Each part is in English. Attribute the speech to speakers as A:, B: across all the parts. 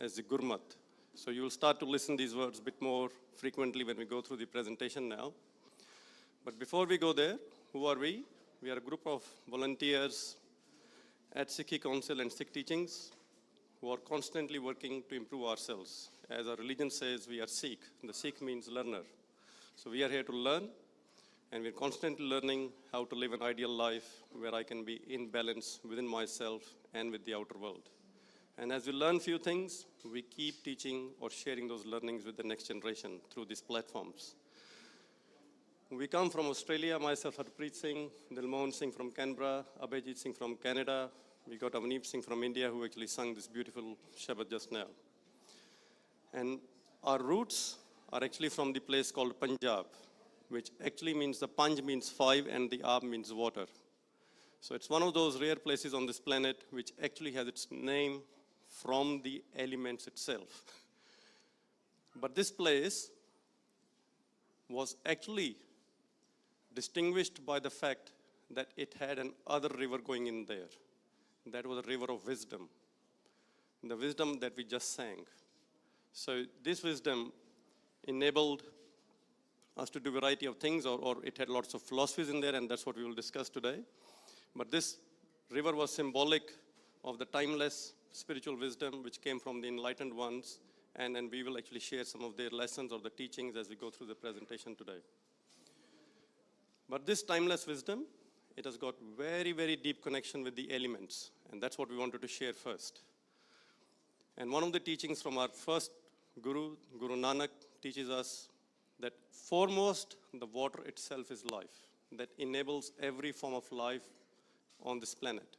A: as the Gurmat. So you'll start to listen these words a bit more frequently when we go through the presentation now. But before we go there, who are we? We are a group of volunteers at Sikhi Council and Sikh Teachings who are constantly working to improve ourselves. As our religion says, we are Sikh. The Sikh means learner. So we are here to learn, and we're constantly learning how to live an ideal life where I can be in balance within myself and with the outer world. And as we learn few things, we keep teaching or sharing those learnings with the next generation through these platforms. We come from Australia, myself Harpreet Singh, Dilmohan Singh from Canberra, Abhijit Singh from Canada. We got Avneep Singh from India who actually sung this beautiful Shabad just now. And our roots are actually from the place called Punjab, which actually means the Panj means 5 and the Ab means water. So it's one of those rare places on this planet which actually has its name from the elements itself. But this place was actually distinguished by the fact that it had an other river going in there. That was a river of wisdom, the wisdom that we just sang. So this wisdom enabled us to do a variety of things, or it had lots of philosophies in there, and that's what we will discuss today. But this river was symbolic of the timeless spiritual wisdom which came from the enlightened ones, and we will actually share some of their lessons or the teachings as we go through the presentation today. But this timeless wisdom, it has got very, very deep connection with the elements, and that's what we wanted to share first. And one of the teachings from our first Guru, Guru Nanak, teaches us that foremost, the water itself is life, that enables every form of life on this planet.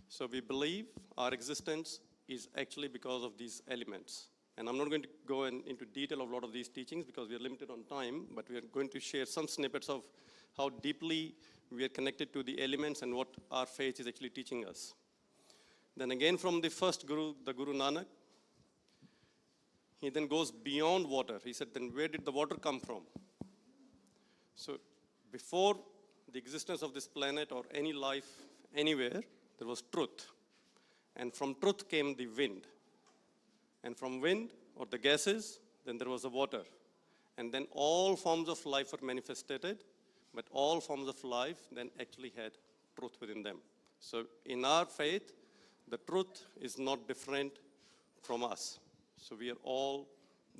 A: So we believe our existence is actually because of these elements. And I'm not going to go into detail of a lot of these teachings because we are limited on time, but we are going to share some snippets of how deeply we are connected to the elements and what our faith is actually teaching us. Then again from the first Guru, the Guru Nanak, he then goes beyond water. He said, then where did the water come from? So before the existence of this planet or any life anywhere, there was truth. And from truth came the wind. And from wind, or the gases, then there was the water. And then all forms of life were manifested, but all forms of life then actually had truth within them. So in our faith, the truth is not different from us. So we are all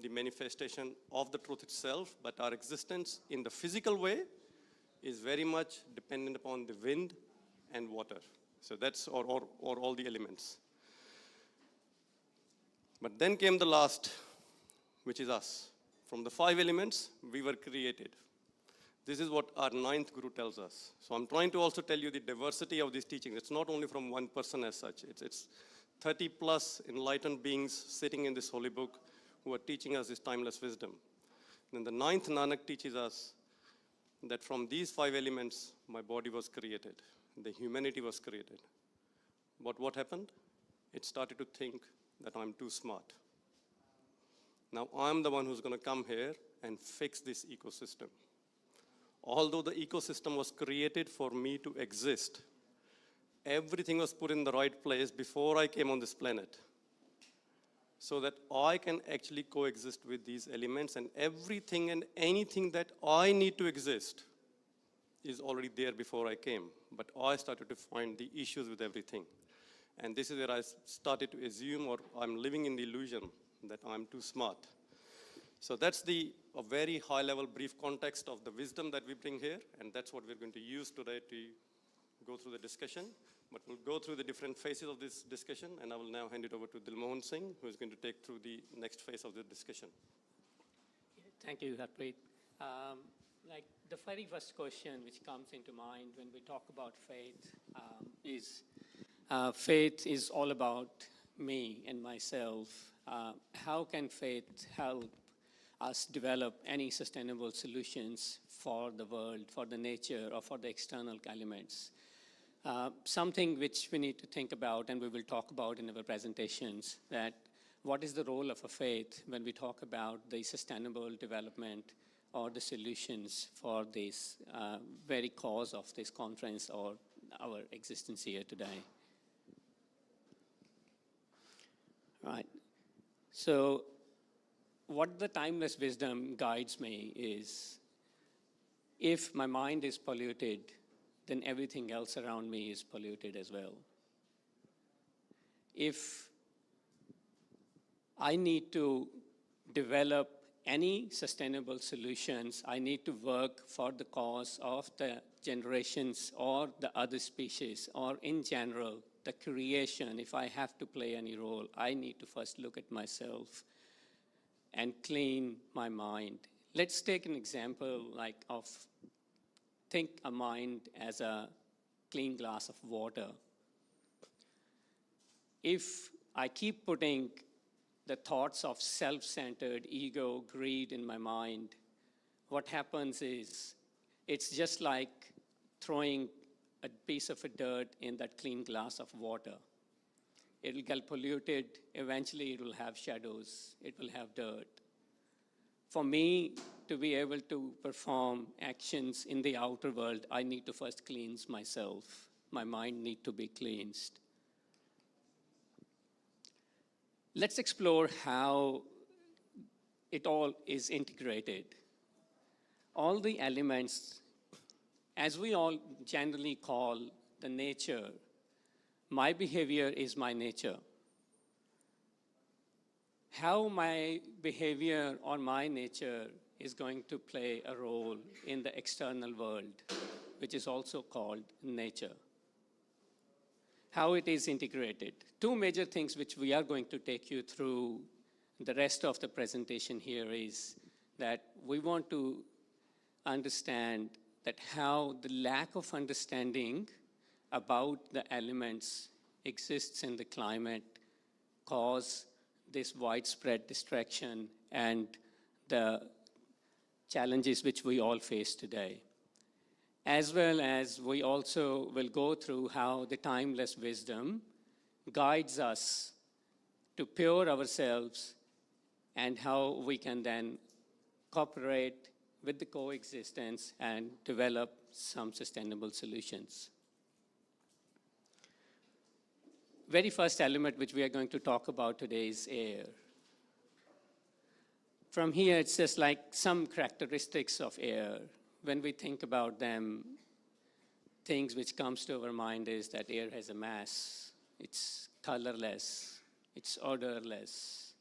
A: the manifestation of the truth itself, but our existence in the physical way is very much dependent upon the wind and water. So that's, or all the elements. But then came the last, which is us. From the 5 elements, we were created. This is what our 9th Guru tells us. So I'm trying to also tell you the diversity of these teachings. It's not only from one person as such. It's 30 plus enlightened beings sitting in this holy book who are teaching us this timeless wisdom. Then the 9th Nanak teaches us that from these 5 elements, my body was created. The humanity was created. But what happened? It started to think that I'm too smart. Now I'm the one who's going to come here and fix this ecosystem. Although the ecosystem was created for me to exist, everything was put in the right place before I came on this planet so that I can actually coexist with these elements, and everything and anything that I need to exist is already there before I came. But I started to find the issues with everything. And this is where I started to assume, or I'm living in the illusion that I'm too smart. So that's a very high-level brief context of the wisdom that we bring here, and that's what we're going to use today to go through the discussion. But we'll go through the different phases of this discussion, and I will now hand it over to Dilmohan Singh, who is going to take through the next phase of the discussion.
B: Thank you, Harpreet. Like the very first question which comes into mind when we talk about faith is faith is all about me and myself. How can faith help us develop any sustainable solutions for the world, for the nature, or for the external elements? Something which we need to think about, and we will talk about in our presentations, that what is the role of a faith when we talk about the sustainable development or the solutions for this very cause of this conference or our existence here today. Right. So what the timeless wisdom guides me is, if my mind is polluted, then everything else around me is polluted as well. If I need to develop any sustainable solutions, I need to work for the cause of the generations or the other species, or in general, the creation. If I have to play any role, I need to first look at myself and clean my mind. Let's take an example think a mind as a clean glass of water. If I keep putting the thoughts of self-centered ego, greed in my mind, what happens is it's just like throwing a piece of dirt in that clean glass of water. It will get polluted. Eventually, it will have shadows. It will have dirt. For me to be able to perform actions in the outer world, I need to first cleanse myself. My mind needs to be cleansed. Let's explore how it all is integrated. All the elements, as we all generally call the nature, my behavior is my nature. How my behavior or my nature is going to play a role in the external world, which is also called nature. How it is integrated. Two major things which we are going to take you through the rest of the presentation here is that we want to understand that how the lack of understanding about the elements exists in the climate cause this widespread distraction and the challenges which we all face today. As well as we also will go through how the timeless wisdom guides us to pure ourselves and how we can then cooperate with the coexistence and develop some sustainable solutions. Very first element which we are going to talk about today is air. From here, it's just like some characteristics of air. When we think about them, things which comes to our mind is that air has a mass. It's colorless. It's odorless.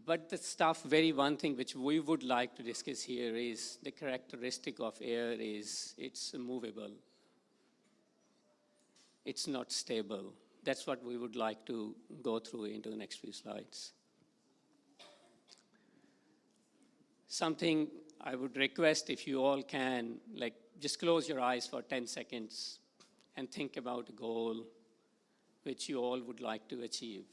B: But the one thing which we would like to discuss here is the characteristic of air is it's movable. It's not stable. That's what we would like to go through into the next few slides. Something I would request, if you all can, just close your eyes for 10 seconds and think about a goal which you all would like to achieve.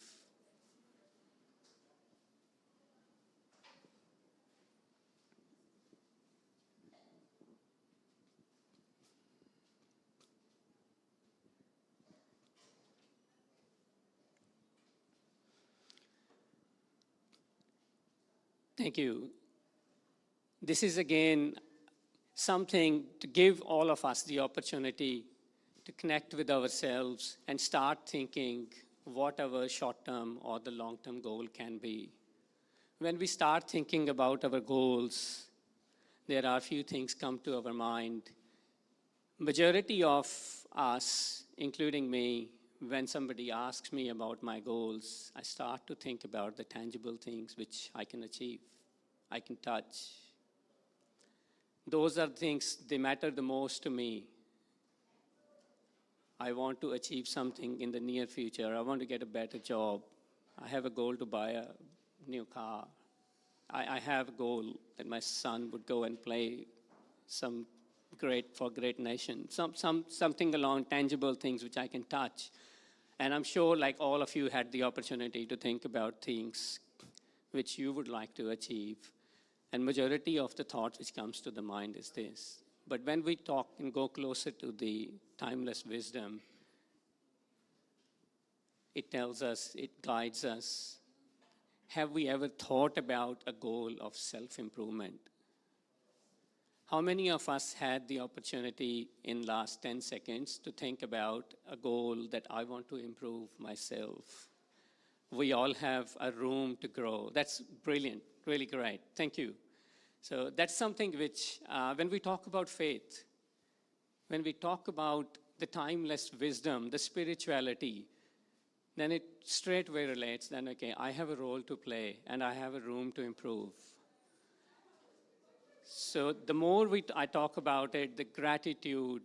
B: Thank you. This is again something to give all of us the opportunity to connect with ourselves and start thinking what our short-term or the long-term goal can be. When we start thinking about our goals, there are a few things come to our mind. Majority of us, including me, when somebody asks me about my goals, I start to think about the tangible things which I can achieve, I can touch. Those are things, they matter the most to me. I want to achieve something in the near future. I want to get a better job. I have a goal to buy a new car. I have a goal that my son would go and play for great nation. Something along tangible things which I can touch. And I'm sure like all of you had the opportunity to think about things which you would like to achieve. And majority of the thought which comes to the mind is this. But when we talk and go closer to the timeless wisdom, it tells us, it guides us. Have we ever thought about a goal of self-improvement? How many of us had the opportunity in last 10 seconds to think about a goal that I want to improve myself? we all have a room to grow. That's brilliant, really great. Thank you. So that's something which, when we talk about faith, when we talk about the timeless wisdom, the spirituality, then it straightway relates, then, okay, I have a role to play and I have a room to improve. So the more I talk about it, the gratitude,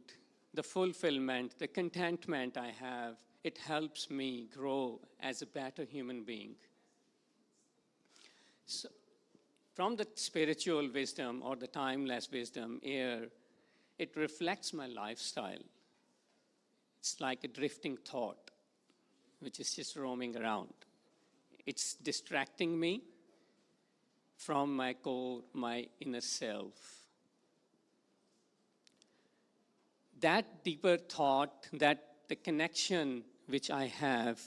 B: the fulfillment, the contentment I have, it helps me grow as a better human being. So from the spiritual wisdom or the timeless wisdom here, it reflects my lifestyle. It's like a drifting thought, which is just roaming around. It's distracting me from my core, my inner self. That deeper thought, that the connection which I have,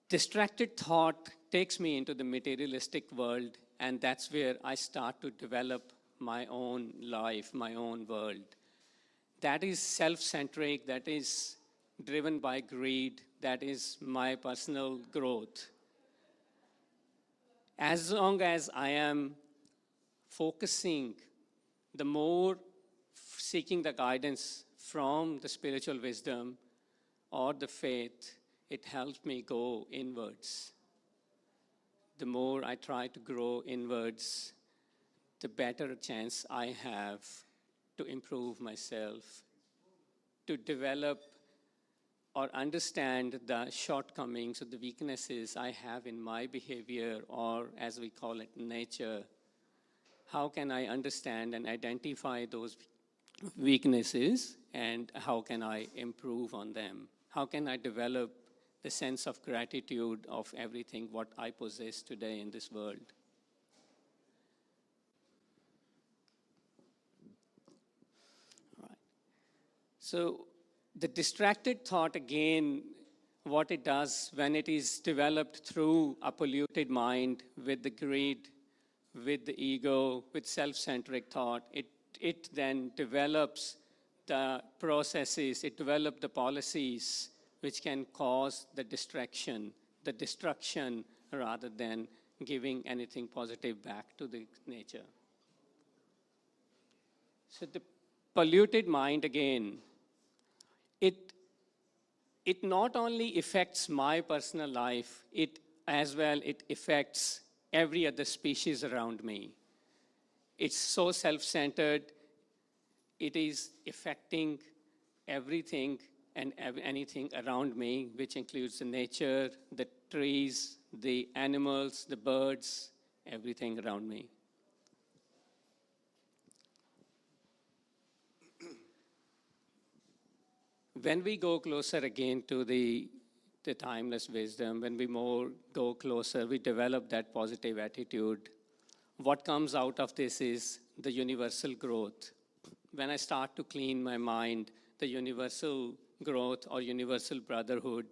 B: distracted thought takes me into the materialistic world, and that's where I start to develop my own life, my own world. That is self-centric, that is driven by greed, that is my personal growth. As long as I am focusing, the more seeking the guidance from the spiritual wisdom or the faith, it helps me go inwards. The more I try to grow inwards, the better chance I have to improve myself, to develop or understand the shortcomings or the weaknesses I have in my behavior, or as we call it, nature. How can I understand and identify those weaknesses, and how can I improve on them? How can I develop the sense of gratitude of everything what I possess today in this world? All right. So the distracted thought, again, what it does when it is developed through a polluted mind with the greed, with the ego, with self-centric thought, it then develops the processes, it develops the policies which can cause the distraction, the destruction, rather than giving anything positive back to the nature. So the polluted mind, again, it not only affects my personal life, it affects every other species around me. It's so self-centered, it is affecting everything and anything around me, which includes the nature, the trees, the animals, the birds, everything around me. When we go closer again to the timeless wisdom, when we go closer, we develop that positive attitude. What comes out of this is the universal growth. When I start to clean my mind, the universal growth or universal brotherhood,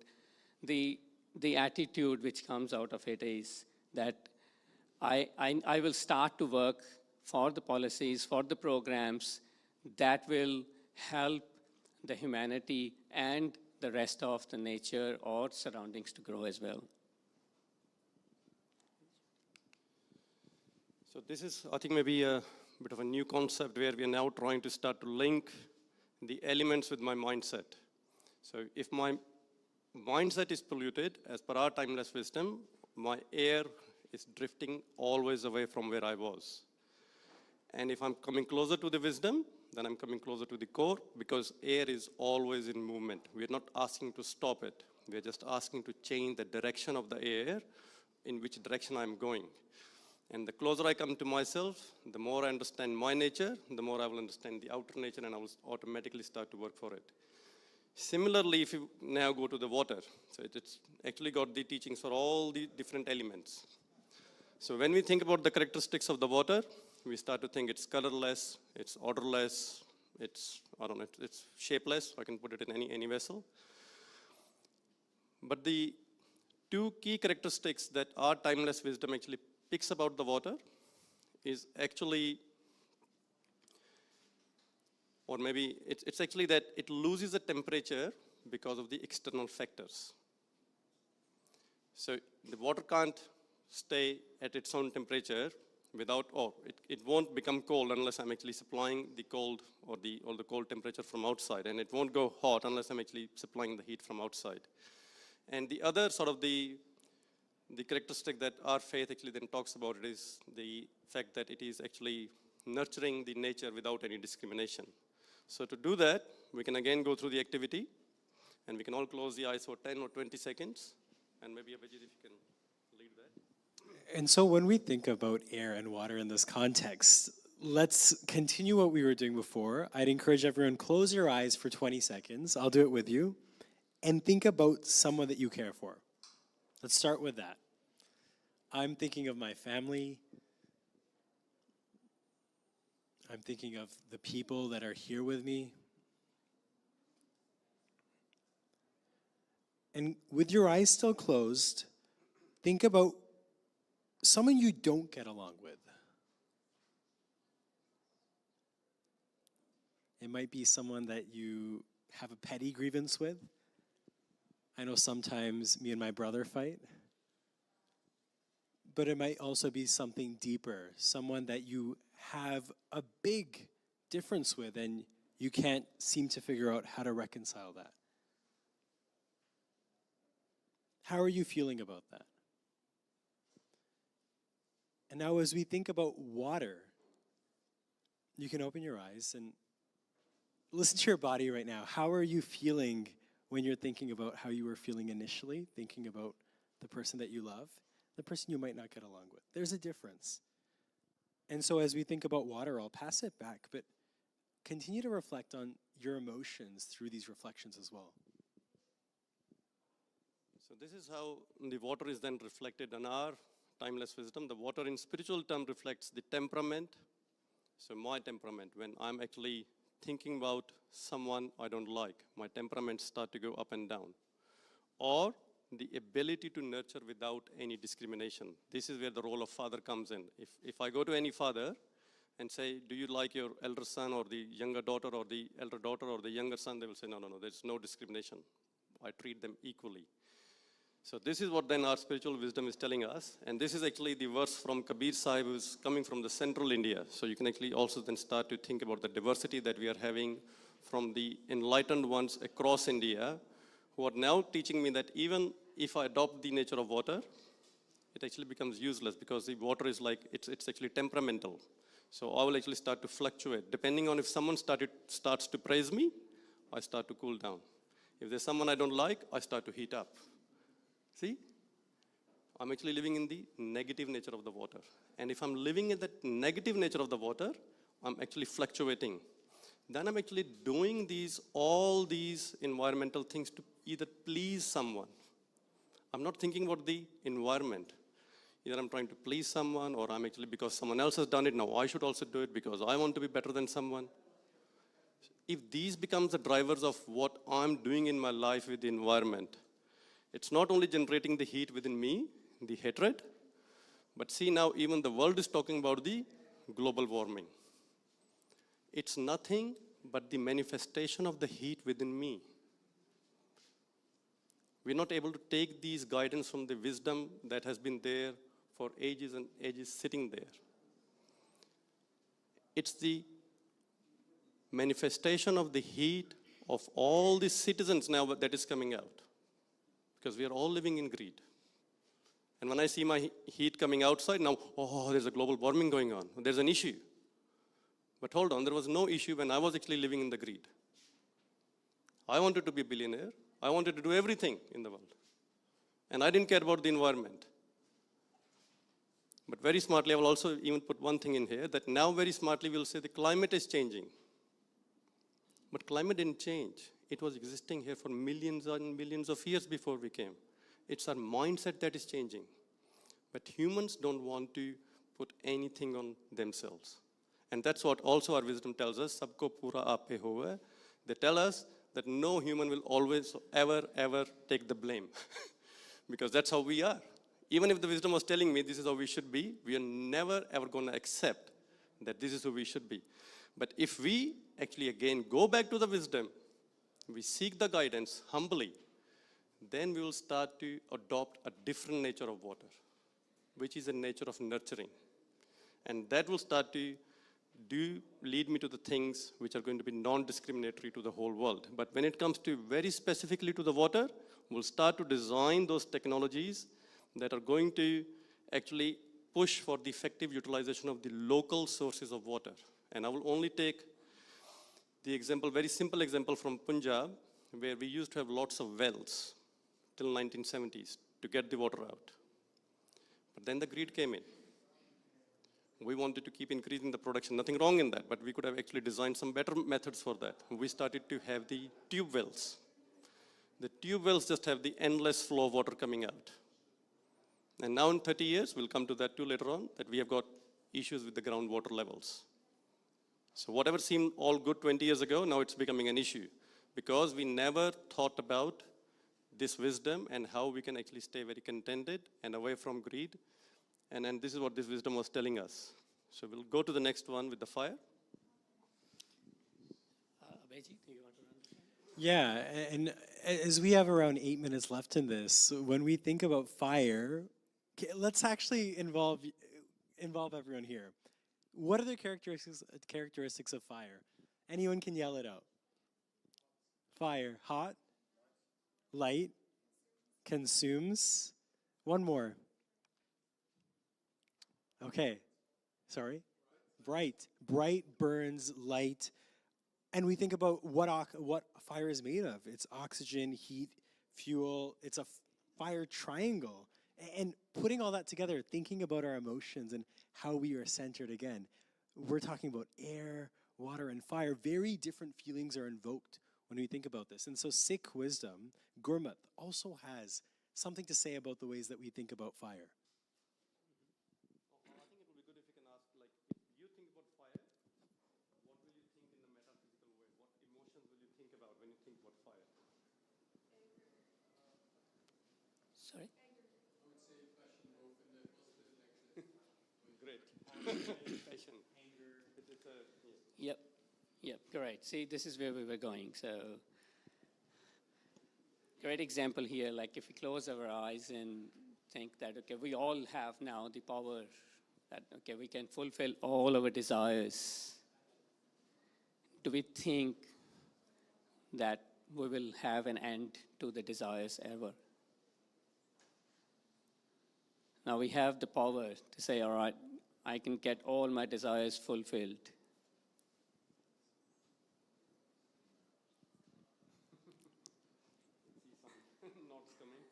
B: the attitude which comes out of it is that I will start to work for the policies, for the programs that will help the humanity and the rest of the nature or surroundings to grow as well.
A: So this is, I think, maybe a bit of a new concept where we are now trying to start to link the elements with my mindset. So if my mindset is polluted, as per our timeless wisdom, my air is drifting always away from where I was. And if I'm coming closer to the wisdom, then I'm coming closer to the core, because air is always in movement. We're not asking to stop it. We're just asking to change the direction of the air, in which direction I'm going. And the closer I come to myself, the more I understand my nature, the more I will understand the outer nature, and I will automatically start to work for it. Similarly, if you now go to the water, so it's actually got the teachings for all the different elements. So when we think about the characteristics of the water, we start to think it's colorless, it's odorless, it's shapeless. I can put it in any vessel. But the two key characteristics that our timeless wisdom actually picks about the water is actually, or maybe it's actually that it loses the temperature because of the external factors. So the water can't stay at its own temperature without, or it won't become cold unless I'm actually supplying the cold or the cold temperature from outside. And it won't go hot unless I'm actually supplying the heat from outside. And the other sort of the characteristic that our faith actually then talks about it is the fact that it is actually nurturing the nature without any discrimination. So to do that, we can again go through the activity, and we can all close the eyes for 10 or 20 seconds. And maybe Abhijit, if you can lead that.
C: And so when we think about air and water in this context, let's continue what we were doing before. I'd encourage everyone, close your eyes for 20 seconds. I'll do it with you. And think about someone that you care for. Let's start with that. I'm thinking of my family. I'm thinking of the people that are here with me. And with your eyes still closed, think about someone you don't get along with. It might be someone that you have a petty grievance with. I know sometimes me and my brother fight. But it might also be something deeper, someone that you have a big difference with and you can't seem to figure out how to reconcile that. How are you feeling about that? And now as we think about water, you can open your eyes and listen to your body right now. How are you feeling when you're thinking about how you were feeling initially, thinking about the person that you love, the person you might not get along with? There's a difference. And so as we think about water, I'll pass it back, but continue to reflect on your emotions through these reflections as well.
A: So this is how the water is then reflected in our timeless wisdom. The water in spiritual term reflects the temperament. So my temperament, when I'm actually thinking about someone I don't like, my temperaments start to go up and down. Or the ability to nurture without any discrimination. This is where the role of father comes in. If I go to any father and say, do you like your elder son or the younger daughter or the elder daughter or the younger son, they will say, no, there's no discrimination. I treat them equally. So this is what then our spiritual wisdom is telling us. And this is actually the verse from Kabir Sahib, who is coming from the central India. So you can actually also then start to think about the diversity that we are having from the enlightened ones across India, who are now teaching me that even if I adopt the nature of water, it actually becomes useless because the water is like, it's actually temperamental. So I will actually start to fluctuate. Depending on if someone starts to praise me, I start to cool down. If there's someone I don't like, I start to heat up. See? I'm actually living in the negative nature of the water. And if I'm living in that negative nature of the water, I'm actually fluctuating. Then I'm actually doing all these environmental things to either please someone. I'm not thinking about the environment. Either I'm trying to please someone, or I'm actually, because someone else has done it, now I should also do it because I want to be better than someone. If these becomes the drivers of what I'm doing in my life with the environment, it's not only generating the heat within me, the hatred, but see now even the world is talking about the global warming. It's nothing but the manifestation of the heat within me. We're not able to take these guidance from the wisdom that has been there for ages and ages sitting there. It's the manifestation of the heat of all the citizens now that is coming out. Because we are all living in greed. And when I see my heat coming outside, now, there's a global warming going on. There's an issue. But hold on, there was no issue when I was actually living in the greed. I wanted to be a billionaire. I wanted to do everything in the world. And I didn't care about the environment. But very smartly, I will also even put one thing in here, that now very smartly we'll say the climate is changing. But climate didn't change. It was existing here for millions and millions of years before we came. It's our mindset that is changing. But humans don't want to put anything on themselves. And that's what also our wisdom tells us, sabko pura aape hoye. They tell us that no human will always, ever take the blame. Because that's how we are. Even if the wisdom was telling me this is how we should be, we are never ever going to accept that this is who we should be. But if we actually again go back to the wisdom, we seek the guidance humbly, then we will start to adopt a different nature of water, which is a nature of nurturing. And that will start to lead me to the things which are going to be non-discriminatory to the whole world. But when it comes to very specifically to the water, we'll start to design those technologies that are going to actually push for the effective utilization of the local sources of water. And I will only take the example, very simple example from Punjab, where we used to have lots of wells till 1970s to get the water out. But then the grid came in. We wanted to keep increasing the production, nothing wrong in that, but we could have actually designed some better methods for that. We started to have the tube wells. The tube wells just have the endless flow of water coming out. And now in 30 years, we'll come to that too later on, that we have got issues with the groundwater levels. So whatever seemed all good 20 years ago, now it's becoming an issue because we never thought about this wisdom and how we can actually stay very contented and away from greed. And this is what this wisdom was telling us. So we'll go to the next one with the fire.
B: Abhijit, do you want to run this one?
C: Yeah, and as we have around 8 minutes left in this, when we think about fire, let's actually involve everyone here. What are the characteristics of fire? Anyone can yell it out. Fire, hot, light, consumes. One more. Okay, sorry. Bright. Bright burns light. And we think about what fire is made of. It's oxygen, heat, fuel. It's a fire triangle. And putting all that together, thinking about our emotions and how we are centered again. We're talking about air, water, and fire. Very different feelings are invoked when we think about this. And so Sikh wisdom, Gurmat, also has something to say about the ways that we think about fire.
A: I think it would be good if you can ask, like, if you think about fire, what will you think in a metaphysical way? What emotions will you think about when you think about fire?
B: Sorry?
A: Great. Passion. Anger.
B: Yep, yep, correct. See, this is where we were going. So, great example here, like if we close our eyes and think that, okay, we all have now the power that, okay, we can fulfill all our desires. Do we think that we will have an end to the desires ever? Now we have the power to say, all right, I can get all my desires fulfilled.
A: Nods coming.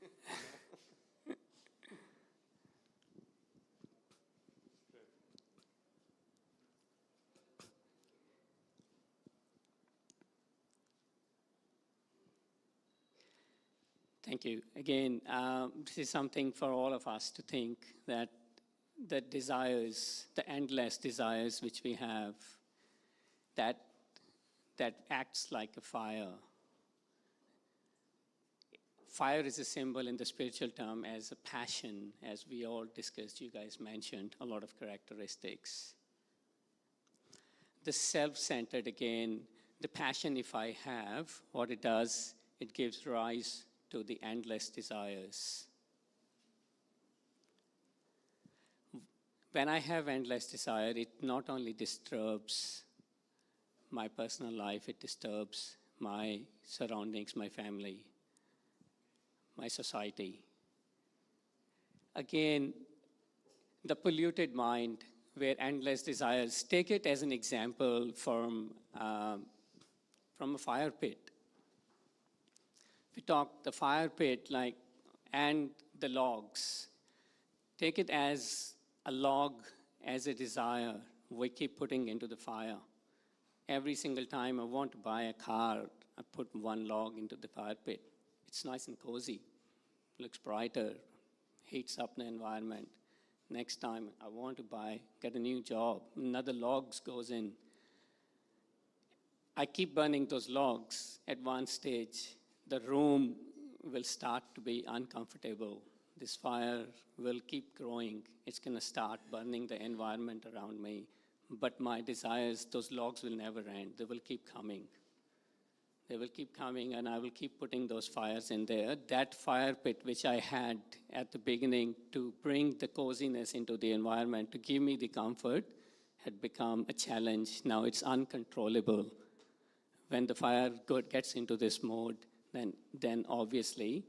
B: Thank you. Again, this is something for all of us to think that the desires, the endless desires which we have, that acts like a fire. Fire is a symbol in the spiritual term as a passion, as we all discussed, you guys mentioned a lot of characteristics. The self-centered, again, the passion if I have, what it does, it gives rise to the endless desires. When I have endless desire, it not only disturbs my personal life, it disturbs my surroundings, my family, my society. Again, the polluted mind where endless desires, take it as an example from a fire pit. We talk the fire pit and the logs. Take it as a log, as a desire we keep putting into the fire. Every single time I want to buy a car, I put one log into the fire pit. It's nice and cozy, looks brighter, heats up the environment. Next time I want to get a new job, another logs goes in. I keep burning those logs. At one stage, the room will start to be uncomfortable. This fire will keep growing. It's going to start burning the environment around me. But my desires, those logs will never end. They will keep coming. They will keep coming, and I will keep putting those fires in there. That fire pit, which I had at the beginning to bring the coziness into the environment, to give me the comfort, had become a challenge. Now it's uncontrollable. When the fire gets into this mode, then obviously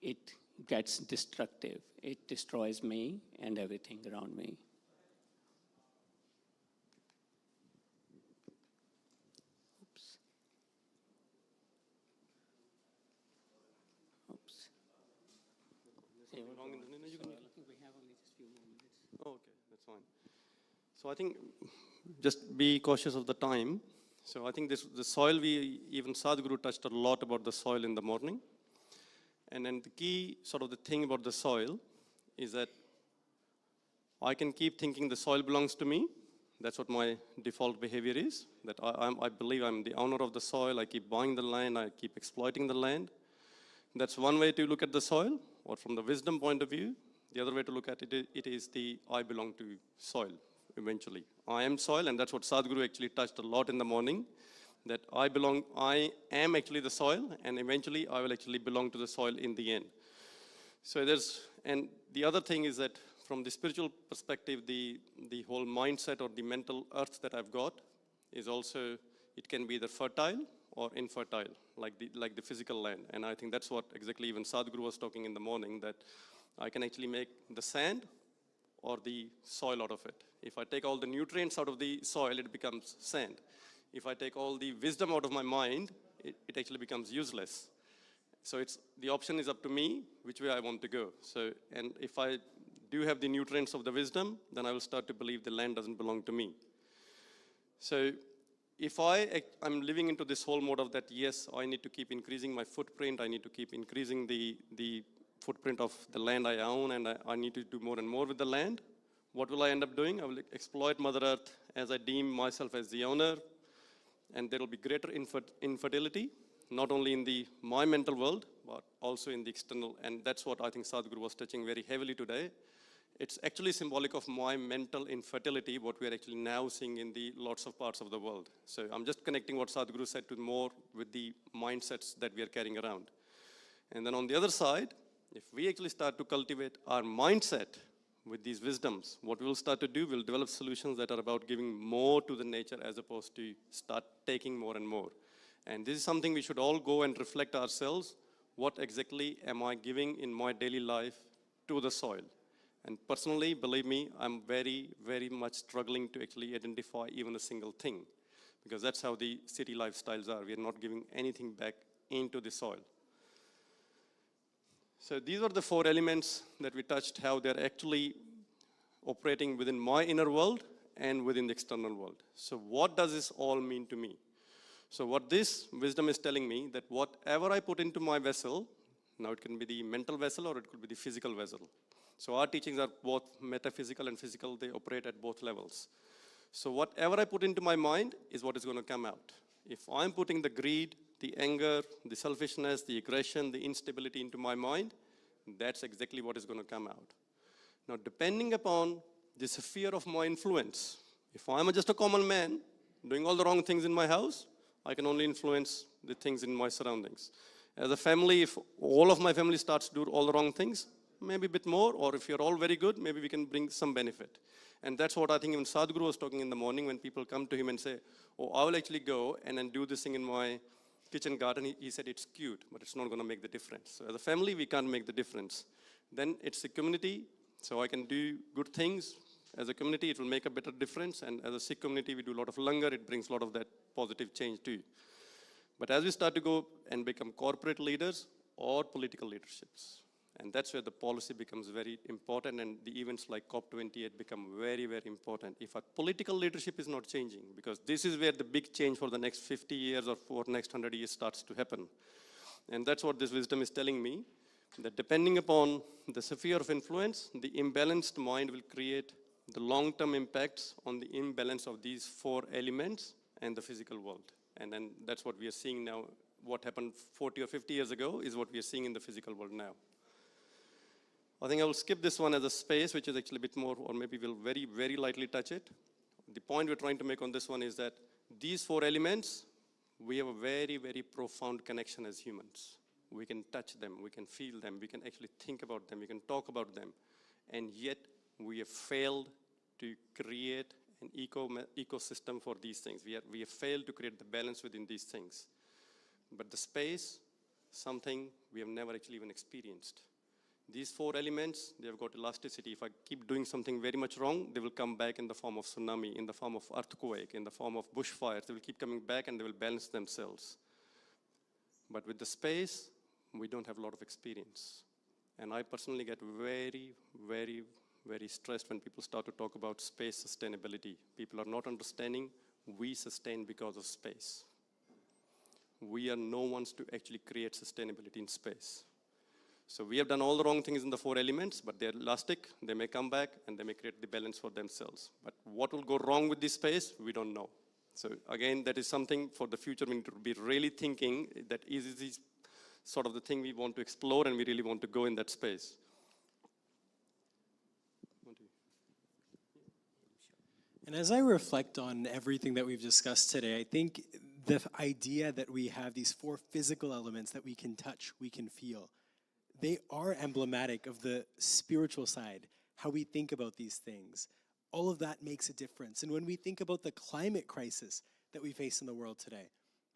B: it gets destructive. It destroys me and everything around me. Oops. Oops.
A: Something wrong in the name? You can-
B: I think we have only just a few more minutes.
A: Oh, okay, that's fine. So I think just be cautious of the time. So I think the soil, even Sadhguru touched a lot about the soil in the morning. And then the key sort of the thing about the soil is that I can keep thinking the soil belongs to me. That's what my default behavior is, that I believe I'm the owner of the soil. I keep buying the land, I keep exploiting the land. That's one way to look at the soil, or from the wisdom point of view. The other way to look at it is the I belong to soil, eventually. I am soil, and that's what Sadhguru actually touched a lot in the morning, that I am actually the soil, and eventually I will actually belong to the soil in the end. So and the other thing is that from the spiritual perspective, the whole mindset or the mental earth that I've got is also, it can be either fertile or infertile, like the physical land. And I think that's what exactly even Sadhguru was talking in the morning, that I can actually make the sand or the soil out of it. If I take all the nutrients out of the soil, it becomes sand. If I take all the wisdom out of my mind, it actually becomes useless. So the option is up to me, which way I want to go. So, and if I do have the nutrients of the wisdom, then I will start to believe the land doesn't belong to me. So if I'm living into this whole mode of that, yes, I need to keep increasing my footprint, I need to keep increasing the footprint of the land I own, and I need to do more and more with the land, what will I end up doing? I will exploit Mother Earth as I deem myself as the owner, and there will be greater infertility, not only in my mental world, but also in the external, and that's what I think Sadhguru was touching very heavily today. It's actually symbolic of my mental infertility, what we are actually now seeing in the lots of parts of the world. So I'm just connecting what Sadhguru said to more with the mindsets that we are carrying around. And then on the other side, if we actually start to cultivate our mindset with these wisdoms, what we'll start to do, we'll develop solutions that are about giving more to the nature as opposed to start taking more and more. And this is something we should all go and reflect ourselves. What exactly am I giving in my daily life to the soil? And personally, believe me, I'm very, very much struggling to actually identify even a single thing, because that's how the city lifestyles are. We are not giving anything back into the soil. So these are the 4 elements that we touched, how they're actually operating within my inner world and within the external world. So what does this all mean to me? So what this wisdom is telling me, that whatever I put into my vessel, now it can be the mental vessel or it could be the physical vessel. So our teachings are both metaphysical and physical, they operate at both levels. So whatever I put into my mind is what is going to come out. If I'm putting the greed, the anger, the selfishness, the aggression, the instability into my mind, that's exactly what is going to come out. Now, depending upon the sphere of my influence, if I'm just a common man doing all the wrong things in my house, I can only influence the things in my surroundings. As a family, if all of my family starts to do all the wrong things, maybe a bit more, or if you're all very good, maybe we can bring some benefit. And that's what I think even Sadhguru was talking in the morning when people come to him and say, oh, I will actually go and then do this thing in my kitchen garden. He said it's cute, but it's not going to make the difference. So as a family, we can't make the difference. Then it's a community, so I can do good things. As a community, it will make a better difference. And as a Sikh community, we do a lot of langar. It brings a lot of that positive change too. But as we start to go and become corporate leaders or political leaderships, and that's where the policy becomes very important, and the events like COP28 become very, very important. If our political leadership is not changing, because this is where the big change for the next 50 years or for the next 100 years starts to happen. And that's what this wisdom is telling me, that depending upon the sphere of influence, the imbalanced mind will create the long-term impacts on the imbalance of these 4 elements and the physical world. And then that's what we are seeing now. What happened 40 or 50 years ago is what we are seeing in the physical world now. I think I will skip this one as a space, which is actually a bit more, or maybe we'll very, very lightly touch it. The point we're trying to make on this one is that these 4 elements, we have a very, very profound connection as humans. We can touch them, we can feel them, we can actually think about them, we can talk about them. And yet, we have failed to create an ecosystem for these things. We have failed to create the balance within these things. But the space, something we have never actually even experienced. These 4 elements, they have got elasticity. If I keep doing something very much wrong, they will come back in the form of tsunami, in the form of earthquake, in the form of bushfires. They will keep coming back and they will balance themselves. But with the space, we don't have a lot of experience. And I personally get very, very, very stressed when people start to talk about space sustainability. People are not understanding we sustain because of space. We are no ones to actually create sustainability in space. So we have done all the wrong things in the 4 elements, but they're elastic, they may come back, and they may create the balance for themselves. But what will go wrong with this space, we don't know. So again, that is something for the future we need to be really thinking that is this sort of the thing we want to explore and we really want to go in that space.
C: And as I reflect on everything that we've discussed today, I think the idea that we have these 4 physical elements that we can touch, we can feel, they are emblematic of the spiritual side, how we think about these things. All of that makes a difference. And when we think about the climate crisis that we face in the world today,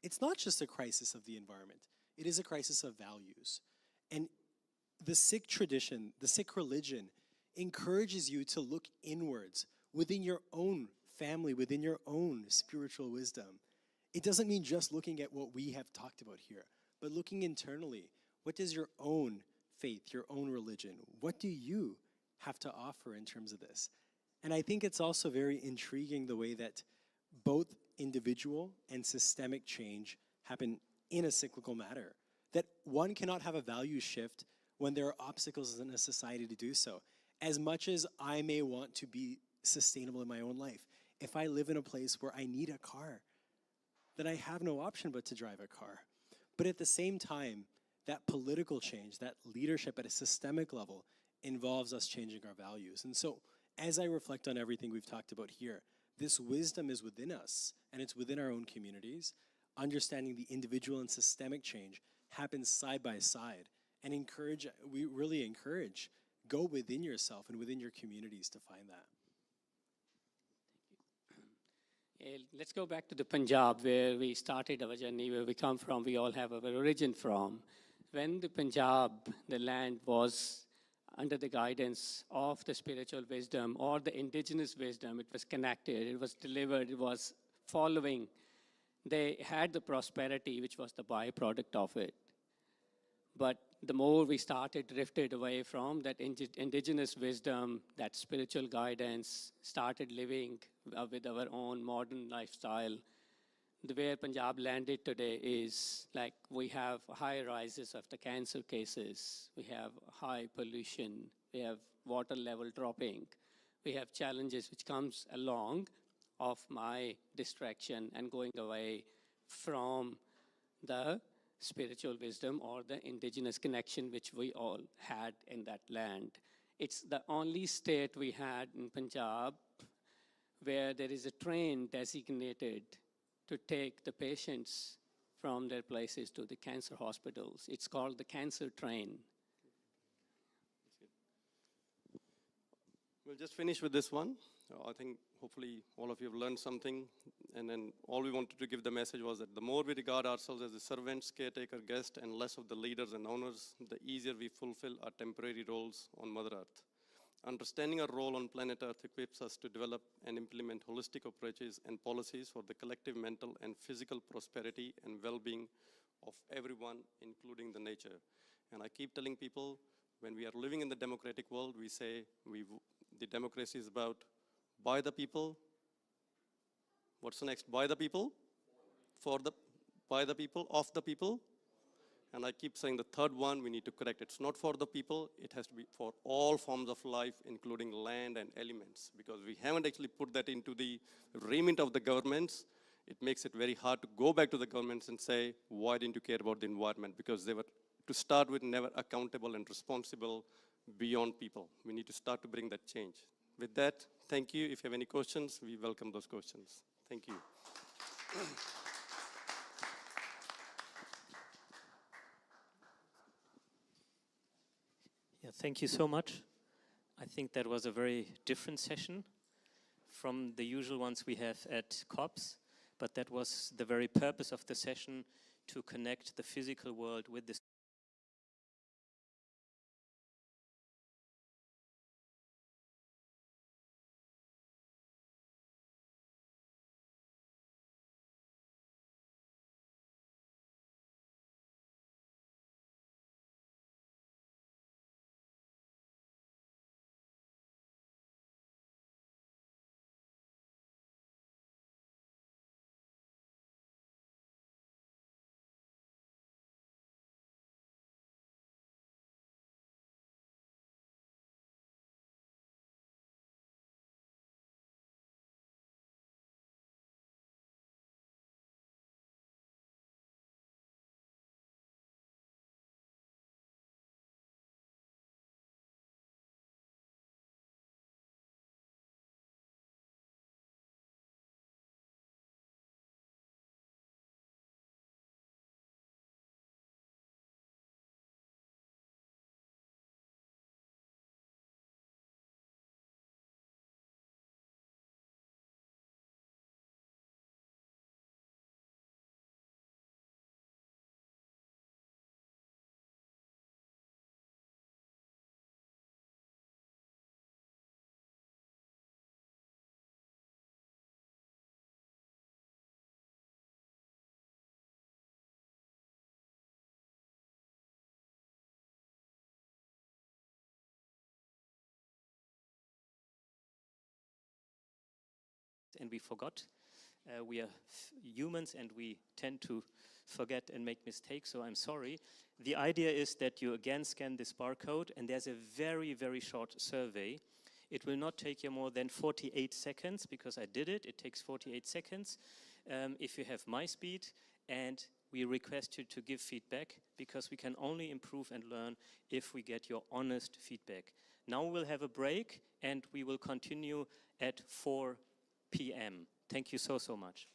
C: it's not just a crisis of the environment. It is a crisis of values. And the Sikh tradition, the Sikh religion, encourages you to look inwards within your own family, within your own spiritual wisdom. It doesn't mean just looking at what we have talked about here, but looking internally. What does your own faith, your own religion, what do you have to offer in terms of this? And I think it's also very intriguing the way that both individual and systemic change happen in a cyclical manner. That one cannot have a value shift when there are obstacles in a society to do so. As much as I may want to be sustainable in my own life, if I live in a place where I need a car, then I have no option but to drive a car. But at the same time, that political change, that leadership at a systemic level involves us changing our values. And so as I reflect on everything we've talked about here, this wisdom is within us and it's within our own communities. Understanding the individual and systemic change happens side by side, and we really encourage, go within yourself and within your communities to find that.
B: Let's go back to the Punjab where we started our journey, where we come from, we all have our origin from. When the Punjab, the land was under the guidance of the spiritual wisdom or the indigenous wisdom, it was connected, it was delivered, it was following. They had the prosperity, which was the byproduct of it. But the more we drifted away from that indigenous wisdom, that spiritual guidance, started living with our own modern lifestyle, the way Punjab landed today is like we have high rises of the cancer cases, we have high pollution, we have water level dropping, we have challenges which comes along of my distraction and going away from the spiritual wisdom or the indigenous connection which we all had in that land. It's the only state we had in Punjab where there is a train designated to take the patients from their places to the cancer hospitals. It's called the cancer train.
A: We'll just finish with this one. I think hopefully all of you have learned something. And then all we wanted to give the message was that the more we regard ourselves as the servants, caretaker, guest, and less of the leaders and owners, the easier we fulfill our temporary roles on Mother Earth. Understanding our role on planet Earth equips us to develop and implement holistic approaches and policies for the collective mental and physical prosperity and well-being of everyone, including the nature. And I keep telling people, when we are living in the democratic world, we say the democracy is about by the people. What's the next? By the people, by the people, of the people. And I keep saying the third one, we need to correct. It's not for the people, it has to be for all forms of life, including land and elements. Because we haven't actually put that into the remit of the governments, it makes it very hard to go back to the governments and say, why didn't you care about the environment? Because they were, to start with, never accountable and responsible beyond people. We need to start to bring that change. With that, thank you. If you have any questions, we welcome those questions. Thank you.
D: Thank you so much. I think that was a very different session from the usual ones we have at COPs, but that was the very purpose of the session, to connect the physical world with the and we forgot. We are humans and we tend to forget and make mistakes, so I'm sorry. The idea is that you again scan this barcode, and there's a very, very short survey. It will not take you more than 48 seconds, because I did it. It takes 48 seconds if you have my speed, and we request you to give feedback, because we can only improve and learn if we get your honest feedback. Now we'll have a break, and we will continue at 4 p.m. Thank you so much.